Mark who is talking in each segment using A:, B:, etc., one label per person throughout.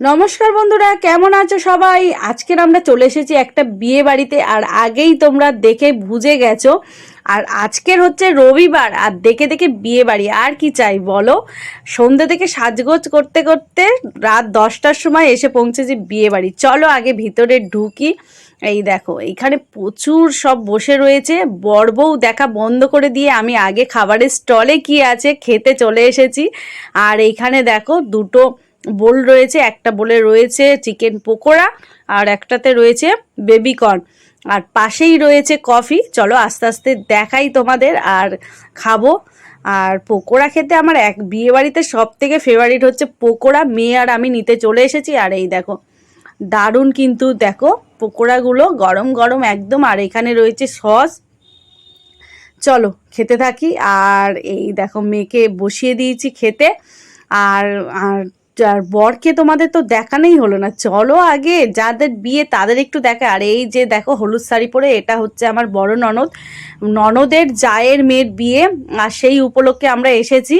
A: নমস্কার বন্ধুরা, কেমন আছো সবাই? আজকের আমরা চলে এসেছি একটা বিয়ে বাড়িতে, আর আগেই তোমরা দেখে বুঝে গেছো। আর আজকের হচ্ছে রবিবার, আর দেখে দেখে বিয়ে বাড়ি, আর কি চাই বলো। সন্ধ্যে থেকে সাজগোজ করতে করতে রাত 10টার সময় এসে পৌঁছেছি বিয়ে বাড়ি। চলো আগে ভিতরে ঢুকি। এই দেখো, এইখানে প্রচুর সব বসে রয়েছে। বর বউ দেখা বন্ধ করে দিয়ে আমি আগে খাবারের স্টলে কি আছে খেতে চলে এসেছি। আর এইখানে দেখো দুটো বোল রয়েছে, একটা বোলে রয়েছে চিকেন পকোড়া আর একটাতে রয়েছে বেবিকর্ন, আর পাশেই রয়েছে কফি। চলো আস্তে আস্তে দেখাই তোমাদের আর খাবো। আর পকোড়া খেতে আমার বিয়ে বাড়িতে সব থেকে ফেভারিট হচ্ছে পকোড়া। মেয়ে আর আমি নিতে চলে এসেছি। আর এই দেখো, দারুণ কিন্তু দেখো পকোড়াগুলো গরম গরম একদম। আর এখানে রয়েছে সস। চলো খেতে থাকি। আর এই দেখো, মেয়েকে বসিয়ে দিয়েছি খেতে। আর আর আর বরকে তোমাদের তো দেখানোই হলো না। চলো আগে যাদের বিয়ে তাদের একটু দেখা। আর এই যে দেখো, হলুদ শাড়ি পরে, এটা হচ্ছে আমার বড় ননদের জায়ের মেয়ের বিয়ে, আর সেই উপলক্ষে আমরা এসেছি।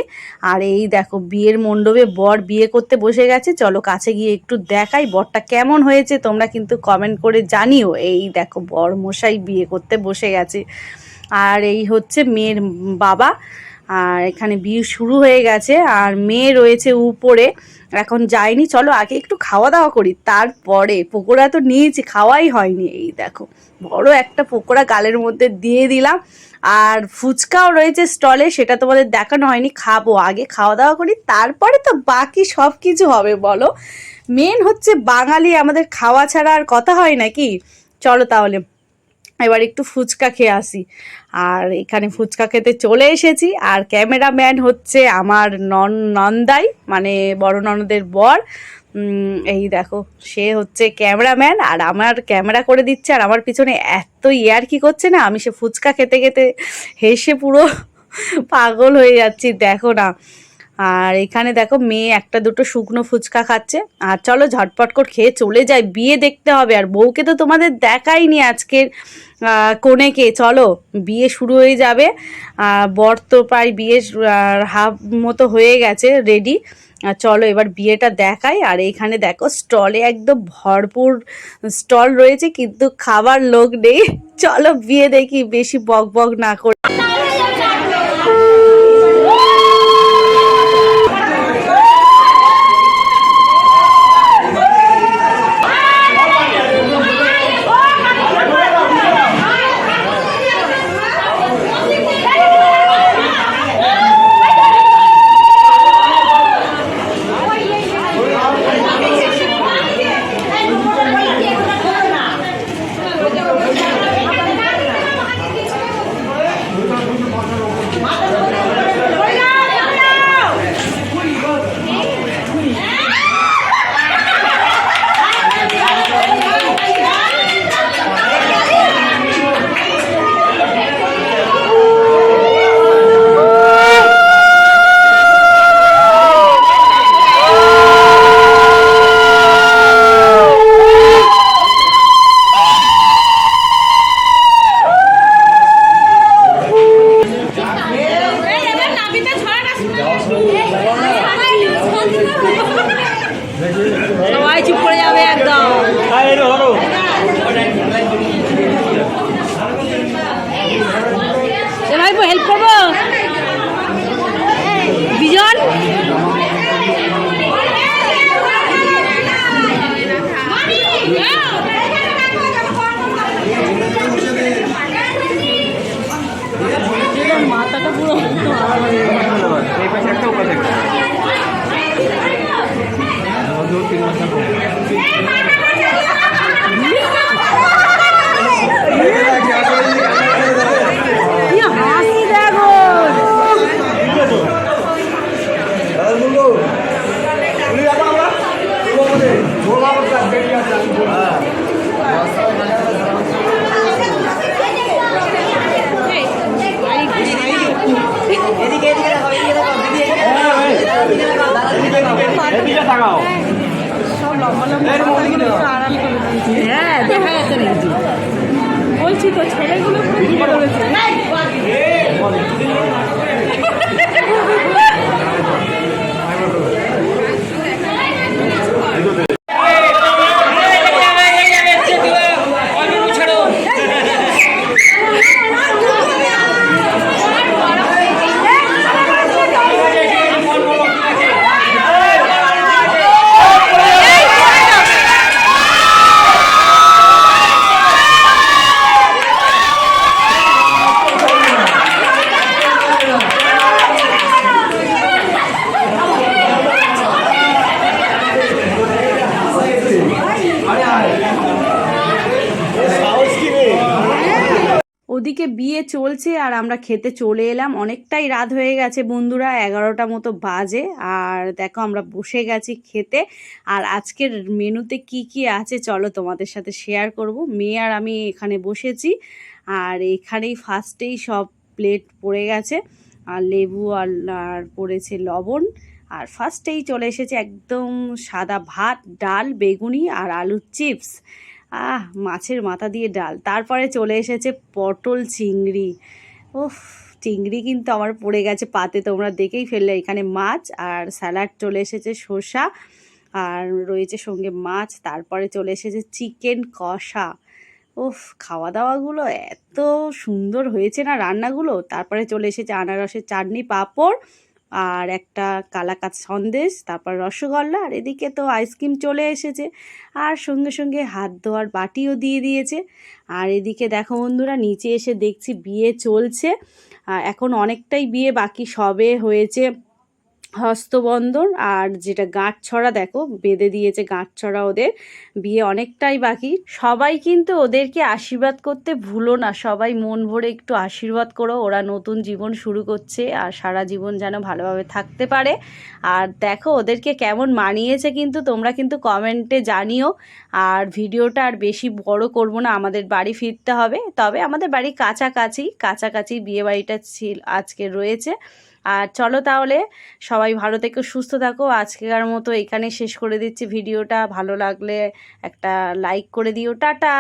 A: আর এই দেখো, বিয়ের মণ্ডপে বর বিয়ে করতে বসে গেছে। চলো কাছে গিয়ে একটু দেখাই বরটা কেমন হয়েছে, তোমরা কিন্তু কমেন্ট করে জানিও। এই দেখো, বর মশাই বিয়ে করতে বসে গেছে। আর এই হচ্ছে মেয়ের বাবা। আর এখানে বিয়ে শুরু হয়ে গেছে, আর মেয়ে রয়েছে উপরে, এখন যায়নি। চলো আগে একটু খাওয়া দাওয়া করি, তারপরে। পকোড়া তো নিয়েছি, খাওয়াই হয়নি। এই দেখো, বড় একটা পকোড়া গালের মধ্যে দিয়ে দিলাম। আর ফুচকাও রয়েছে স্টলে, সেটা তোমাদের দেখানো হয়নি। খাবো আগে, খাওয়া দাওয়া করি, তারপরে তো বাকি সব কিছু হবে বলো। মেন হচ্ছে বাঙালি, আমাদের খাওয়া ছাড়া আর কথা হয় নাকি। চলো তাহলে এবার একটু ফুচকা খেয়ে আসি। আর এখানে ফুচকা খেতে চলে এসেছি। আর ক্যামেরাম্যান হচ্ছে আমার নন্দাই, মানে বড় ননদের বর। এই দেখো, সে হচ্ছে ক্যামেরাম্যান, আর আমার ক্যামেরা করে দিচ্ছে। আর আমার পিছনে এত ইয়ার্কি করছে না, আমি সে ফুচকা খেতে খেতে হেসে পুরো পাগল হয়ে যাচ্ছি, দেখো না। আর এখানে দেখো, মেয়ে একটা দুটো শুকনো ফুচকা খাচ্ছে। আর চলো ঝটপট করে খেয়ে চলে যাই, বিয়ে দেখতে হবে। আর বউকে তো তোমাদের দেখাইনি আজকের কনেকে। চলো, বিয়ে শুরু হয়ে যাবে। বর তো প্রায় বিয়ের হাফ মতো হয়ে গেছে রেডি। চলো এবার বিয়েটা দেখাই। আর এইখানে দেখো, স্টলে একদম ভরপুর স্টল রয়েছে, কিন্তু খাবার লোক নেই। চলো বিয়ে দেখি, বেশি বক বক না করে। সবাই চুপ করে যাবে একদম। ভাই হেল্প করবো বিজন। মাথাটা পুরো হাসি দেখো। সব লম্বা লম্বা আড়াল করে দিয়েছি। হ্যাঁ, দেখা যাচ্ছে না কিছু। বলছি তো, ছেলেগুলো পুরো ঘিরে ধরেছে। ওদিকে বিয়ে চলছে আর আমরা খেতে চলে এলাম। অনেকটাই রাত হয়ে গেছে বন্ধুরা, 11টা মতো বাজে। আর দেখো আমরা বসে গেছি খেতে। আর আজকের মেনুতে কি কি আছে চলো তোমাদের সাথে শেয়ার করব। মেয়ে আর আমি এখানে বসেছি, আর এখানেই ফার্স্টেই সব প্লেট পড়ে গেছে, আর লেবু আর পড়েছে লবণ। আর ফার্স্টেই চলে এসেছে একদম সাদা ভাত, ডাল, বেগুনি আর আলুর চিপস, মাছের মাথা দিয়ে ডাল। তারপরে চলে এসেছে পটল চিংড়ি। ওফ, চিংড়ি কিন্তু আমার পড়ে গেছে পাতে, তোমরা দেখেই ফেললে। এখানে মাছ আর স্যালাড চলে এসেছে, শসা আর রয়েছে সঙ্গে মাছ। তারপরে চলে এসেছে চিকেন কষা। ওফ, খাওয়া দাওয়াগুলো এত সুন্দর হয়েছে না রান্নাগুলো। তারপরে চলে এসেছে আনারসের চাটনি, পাঁপড় আর একটা কালাকাঁদ সন্দেশ, তারপর রসগোল্লা। আর এদিকে তো আইসক্রিম চলে এসেছে, আর সঙ্গে সঙ্গে হাত ধোয়ার বাটিও দিয়ে দিয়েছে। আর এদিকে দেখো বন্ধুরা, নিচে এসে দেখছি বিয়ে চলছে। এখন অনেকটাই বিয়ে বাকি, সবে হয়েছে হস্তবন্ধন, আর যেটা গাঁটছড়া দেখো বেঁধে দিয়েছে গাঁটছড়া, ওদের বিয়ে অনেকটাই বাকি। সবাই কিন্তু ওদেরকে আশীর্বাদ করতে ভুলো না, সবাই মন ভরে একটু আশীর্বাদ করো। ওরা নতুন জীবন শুরু করছে, আর সারা জীবন যেন ভালোভাবে থাকতে পারে। আর দেখো ওদেরকে কেমন মানিয়েছে কিন্তু তোমরা কিন্তু কমেন্টে জানিও। আর ভিডিওটা আর বেশি বড় করব না, আমাদের বাড়ি ফিরতে হবে। তবে আমাদের বাড়ি কাছাকাছি বিয়ে বাড়িটা আজকে রয়েছে। আর চলো তাহলে, সবাই ভালো থেকো, সুস্থ থাকো। আজকের মতো এখানে শেষ করে দিচ্ছি ভিডিওটা। ভালো লাগলে একটা লাইক করে দিও। টাটা।